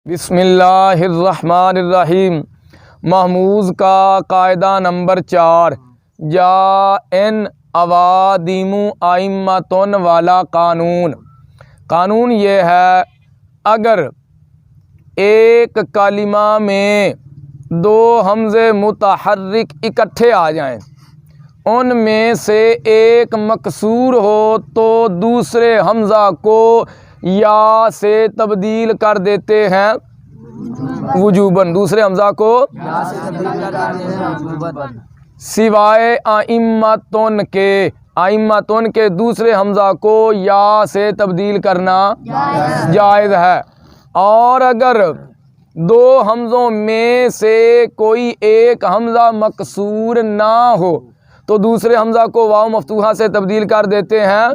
بسم اللہ الرحمن الرحیم۔ محموز کا قاعدہ نمبر 4، جاءن اوادیم ائمتن والا قانون یہ ہے، اگر ایک کلمہ میں دو حمزے متحرک اکٹھے آ جائیں، ان میں سے ایک مکسور ہو تو دوسرے حمزہ کو یا سے تبدیل کر دیتے ہیں وجوباً، دوسرے حمزہ کو سوائے ائمتن کے دوسرے حمزہ کو یا سے تبدیل کرنا جائز ہے۔ اور اگر دو حمزوں میں سے کوئی ایک حمزہ مکسور نہ ہو تو دوسرے حمزہ کو واو مفتوحہ سے تبدیل کر دیتے ہیں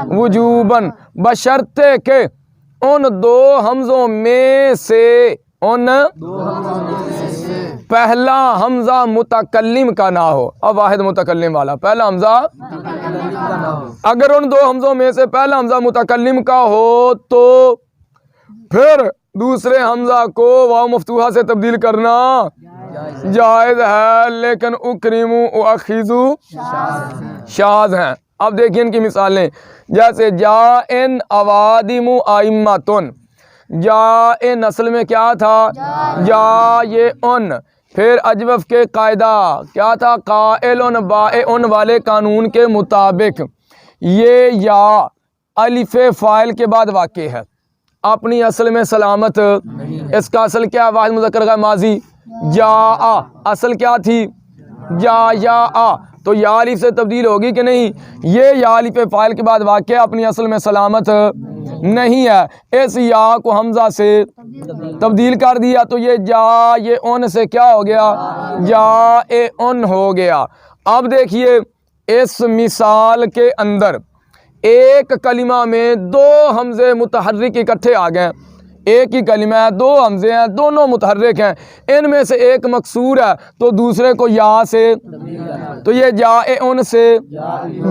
وجوباً، بشرطے کہ ان دو حمزوں میں سے پہلا حمزہ متکلم کا نہ ہو۔ اب واحد متکلم والا پہلا حمزہ، اگر ان دو حمزوں میں سے پہلا حمزہ متکلم کا ہو تو پھر دوسرے حمزہ کو واو مفتوحہ سے تبدیل کرنا جائز ہے، لیکن اکرمو اخذو شاذ ہیں۔ اب دیکھیں ان کی مثالیں، جیسے جاءن اوادیم ائمتن، جاءن اصل میں کیا تھا؟ جا یہ ان، پھر اجوف کے قاعدہ کیا تھا؟ قائلن بائن والے قانون کے مطابق یہ یا الف فاعل کے بعد واقع ہے، اپنی اصل میں سلامت، اس کا اصل کیا؟ واحد مذکر غیر ماضی، جاء اصل کیا تھی؟ جا یا آ، تو یا الف سے تبدیل ہوگی کہ نہیں؟ یہ یا الف فاعل کے بعد واقع اپنی اصل میں سلامت نہیں ہے، اس یا کو حمزہ سے تبدیل کر دیا تو یہ جا یہ ان سے کیا ہو گیا؟ جا ان ہو گیا۔ اب دیکھیے اس مثال کے اندر ایک کلمہ میں دو حمزے متحرک اکٹھے آ گئے، ایک ہی کلمہ ہے، دو حمزے ہیں، دونوں متحرک ہیں، ان میں سے ایک مکسور ہے تو دوسرے کو یا سے، تو یہ جاء ان سے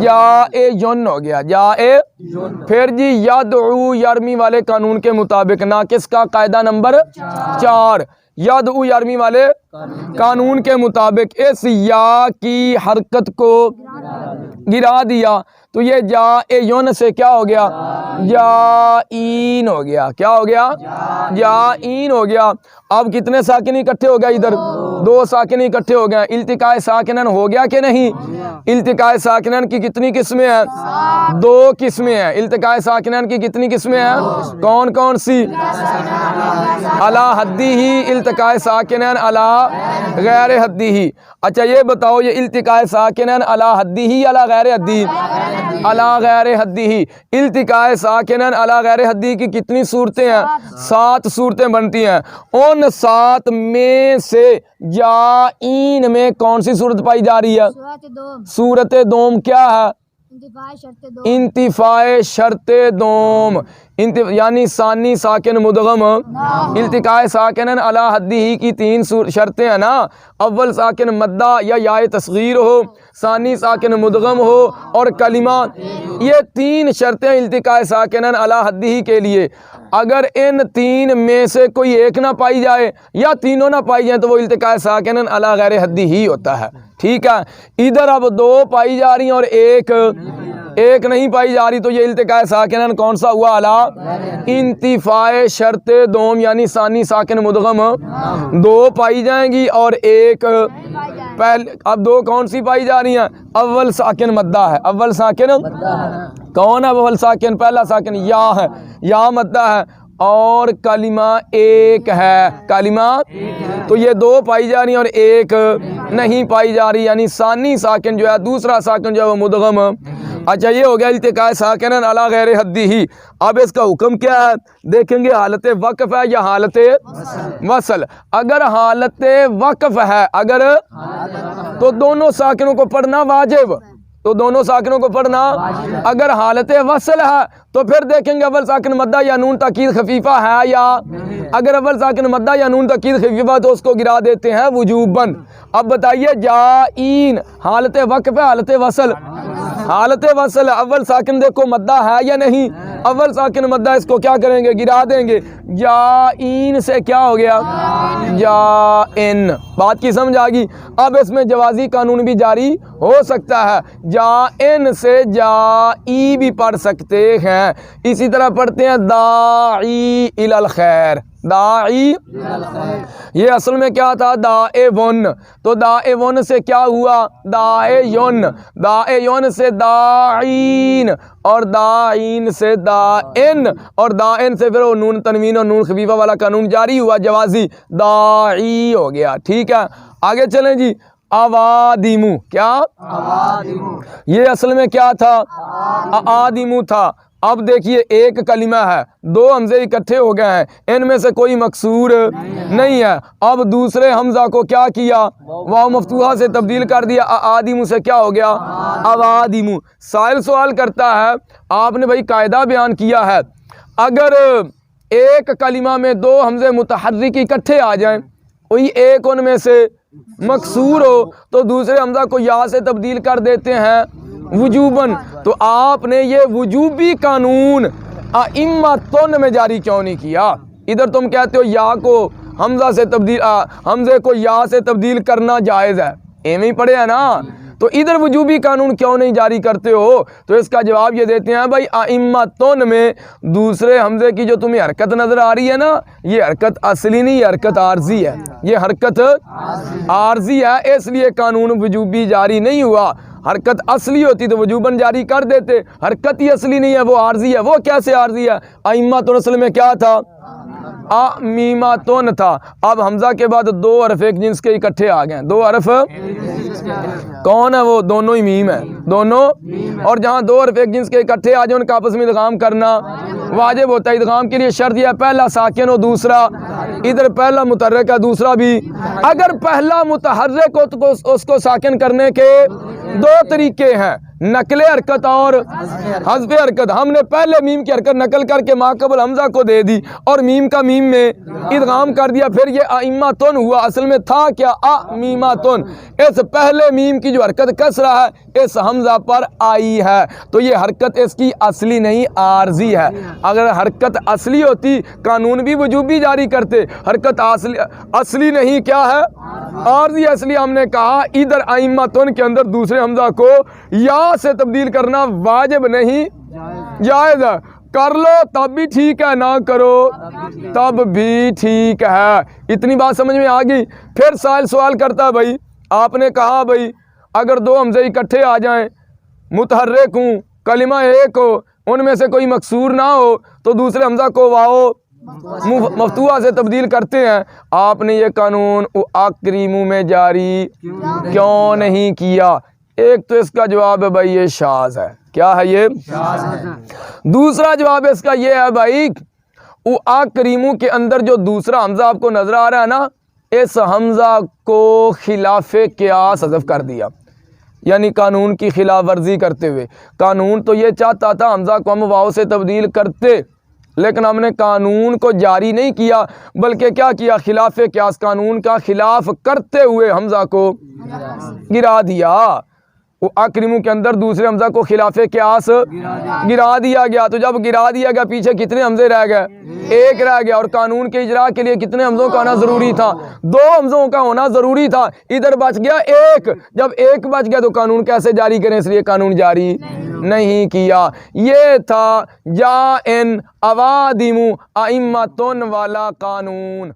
جاء یون ہو گیا، جاء۔ پھر جی یدعو یرمی والے قانون کے مطابق، ناقص کا قاعدہ نمبر 4، یدعو یرمی والے قانون کے مطابق اس یا کی حرکت کو گرا دیا تو یہ جاء سے کیا ہو گیا؟ جائین ہو گیا۔ کیا ہو گیا؟ جائین ہو گیا۔ اب کتنے ساکن اکٹھے ہو گئے؟ ادھر دو ساکن اکٹھے ہو گئے، التقاء ساکنن ہو گیا کہ نہیں؟ التقاء ساکنن کی کتنی قسمیں ہیں؟ دو قسمیں ہیں۔ التقاء ساکنن کی کتنی قسمیں ہیں؟ کون کون سی؟ علی حدی ہی، التقاء ساکنن علی غیر حدی ہی۔ اچھا یہ بتاؤ، یہ التقاء ساکنن علی حدی ہی علی غیر حدی؟ علی غیر حدی ہی۔ التقاء ساکنن علی غیر حدی کی کتنی صورتیں ہیں؟ 7 صورتیں بنتی ہیں۔ ان 7 میں سے جائین میں کون سی صورت پائی جا رہی ہے؟ صورت دوم کیا ہے؟ انتفاع شرط دوم، یعنی ثانی ساکن مدغم۔ التقاء ساکنن علی حدی ہی کی 3 شرطیں ہیں نا، اول ساکن مدہ یا یائے تصغیر ہو، ثانی ساکن مدغم ہو اور کلمہ، یہ 3 شرطیں التقاء ساکنن علی حدی ہی کے لیے۔ اگر ان 3 میں سے کوئی ایک نہ پائی جائے یا تینوں نہ پائی جائیں تو وہ التقاء ساکنن علی غیر حدی ہی ہوتا ہے، ٹھیک ہے۔ ادھر اب 2 پائی جا رہی ہیں اور ایک نہیں پائی جا رہی تو یہ التقاء ساکنن کون سا ہوا؟ علی انتفاع شرط دوم، یعنی ثانی ساکن مدغم 2 پائی جائیں گی اور ایک پہلے۔ اب 2 کون سی پائی جا رہی ہیں؟ اول ساکن مدہ ہے، اول ساکن کون ہے؟ اول ساکن پہلا ساکن یا ہے، یا مدہ ہے، اور کلمہ ایک ہے، کلمہ تو یہ 2 پائی جا رہی ہیں اور ایک نہیں پائی جا رہی، یعنی ثانی ساکن جو ہے، دوسرا ساکن جو ہے وہ مدغم۔ اچھا یہ ہو گیا التقاء ساکنن علی غیر حدی ہی۔ اب اس کا حکم کیا ہے؟ دیکھیں گے حالت وقف ہے یا حالت وصل۔ اگر حالت وقف ہے، اگر تو دونوں ساکنوں کو پڑھنا واجب، تو دونوں ساکنوں کو پڑھنا اگر حالت وصل ہے تو پھر دیکھیں گے اول ساکن مدہ یا نون تاکید خفیفہ ہے یا اگر اول ساکن مدہ یا نون تاکید خفیفہ تو اس کو گرا دیتے ہیں وجوباً۔ اب بتائیے جائین حالت وقف ہے حالت وصل؟ حالت وصل اول ساکن دیکھو مدہ ہے یا نہیں؟ اول ساکن مدہ اس کو کیا کریں گے گرا دیں گے۔ جائین سے کیا ہو گیا جائن، بات کی سمجھ آگی؟ اب اس میں جوازی قانون بھی جاری ہو سکتا ہے، جائن سے جائی بھی پڑھ سکتے ہیں۔ اسی طرح پڑھتے ہیں داعی الی الخیر، داعی یہ اصل میں کیا تھا دائون، تو دائون سے کیا ہوا دائیون، دائیون سے داعین اور داعین سے دائن اور دائن سے پھر وہ نون تنوین اور نون خفیفہ والا قانون جاری ہوا، جوازی داعی ہو گیا۔ ٹھیک ہے آگے چلیں جی۔ اوادیمو کیا یہ اصل میں کیا تھا آدیمو تھا۔ اب دیکھیے ایک کلمہ ہے، دو حمزے اکٹھے ہو گئے ہیں، ان میں سے کوئی مکسور نہیں ہے۔ اب دوسرے حمزہ کو کیا کیا واو مفتوحہ سے تبدیل کر دیا، آدیمو سے کیا ہو گیا اوادیمو۔ سائل سوال کرتا ہے آپ نے بھائی قاعدہ بیان کیا ہے اگر ایک کلمہ میں دو حمزے متحرک اکٹھے آ جائیں کوئی ایک ان میں سے مکسور ہو تو دوسرے حمزہ کو یا سے تبدیل کر دیتے ہیں وجوباً، تو آپ نے یہ وجوبی قانون ائمۃن میں جاری کیوں نہیں کیا؟ ادھر تم کہتے ہو یا کو حمزہ سے تبدیل حمزے کو یا سے تبدیل کرنا جائز ہے، ایویں ہی پڑھے ہیں نا، تو ادھر وجوبی قانون کیوں نہیں جاری کرتے ہو؟ تو اس کا جواب یہ دیتے ہیں بھائی ائمۃن میں دوسرے حمزے کی جو تمہیں حرکت نظر آ رہی ہے نا، یہ حرکت اصلی نہیں، یہ حرکت عارضی ہے، یہ حرکت عارضی ہے، اس لیے قانون وجوبی جاری نہیں ہوا۔ حرکت اصلی ہوتی تو وجوباً جاری کر دیتے، حرکت ہی اصلی نہیں ہے، وہ عارضی ہے۔ وہ کیسے عارضی ہے؟ ائمۃن اصل میں کیا تھا میماتون تھا۔ اب حمزہ کے بعد دو حرف ایک جنس کے اکٹھے آ گئے، دو حرف کون ہے وہ دونوں ہی میم ہے، دونوں، اور جہاں دو حرف ایک جنس کے اکٹھے آ جائیں ان کا آپس میں ادغام کرنا واجب ہوتا ہے۔ ادغام کے لیے شرط یہ ہے پہلا ساکن ہو دوسرا، ادھر پہلا متحرک ہے دوسرا بھی۔ اگر پہلا متحرک ہو تو اس کو ساکن کرنے کے دو طریقے ہیں، نقل حرکت اور حذف حرکت۔ ہم نے پہلے میم کی حرکت نقل کر کے ما قبل حمزہ کو دے دی اور میم کا میم میں ادغام کر دیا، پھر یہ ائمۃن ہوا، اصل میں تھا کیا امیماتن۔ اس پہلے میم کی جو حرکت کسرہ ہے اس حمزہ پر آئی ہے تو یہ حرکت اس کی اصلی نہیں عارضی ہے۔ اگر حرکت اصلی ہوتی قانون بھی وجوبی جاری کرتے، حرکت اصلی نہیں کیا ہے عارضی، اس لیے ہم نے کہا ادھر ائمۃن کے اندر دوسرے حمزہ کو یا سے تبدیل کرنا واجب نہیں جائز ہے، کر لو تب بھی ٹھیک ہے، نہ کرو تب بھی ٹھیک ہے۔ اتنی بات سمجھ میں آ گئی؟ پھر سائل سوال کرتا ہے بھائی آپ نے کہا بھائی اگر دو حمزے اکٹھے آ جائیں متحرک ہوں کلمہ ایک ہو ان میں سے کوئی مکسور نہ ہو تو دوسرے حمزہ کو واو مفتوحہ سے تبدیل کرتے ہیں، آپ نے یہ قانون اکریمو میں جاری کیوں نہیں کیا؟ ایک تو اس کا جواب ہے بھائی یہ شاذ ہے۔ کیا ہے یہ؟ دوسرا جواب اس کا یہ ہے بھائی اکریمو کے اندر جو دوسرا حمزہ آپ کو نظر آ رہا ہے نا، اس حمزہ کو خلاف قیاس حذف کر دیا، یعنی قانون کی خلاف ورزی کرتے ہوئے۔ قانون تو یہ چاہتا تھا حمزہ کو ہم واو سے تبدیل کرتے، لیکن ہم نے قانون کو جاری نہیں کیا بلکہ کیا کیا خلاف قیاس، قانون کا خلاف کرتے ہوئے حمزہ کو گرا دیا۔ وہ اکریمو کے اندر دوسرے حمزہ کو خلاف قیاس گرا دیا گیا، تو جب گرا دیا گیا پیچھے کتنے حمزے رہ گئے؟ ایک رہ گیا، اور قانون کے اجراء کے لیے کتنے حمزوں کا ہونا ضروری تھا؟ دو حمزوں کا ہونا ضروری تھا، ادھر بچ گیا ایک، جب ایک بچ گیا تو قانون کیسے جاری کریں؟ اس لیے قانون جاری نہیں کیا۔ یہ تھا جائن اوادیمو ائمۃن والا قانون۔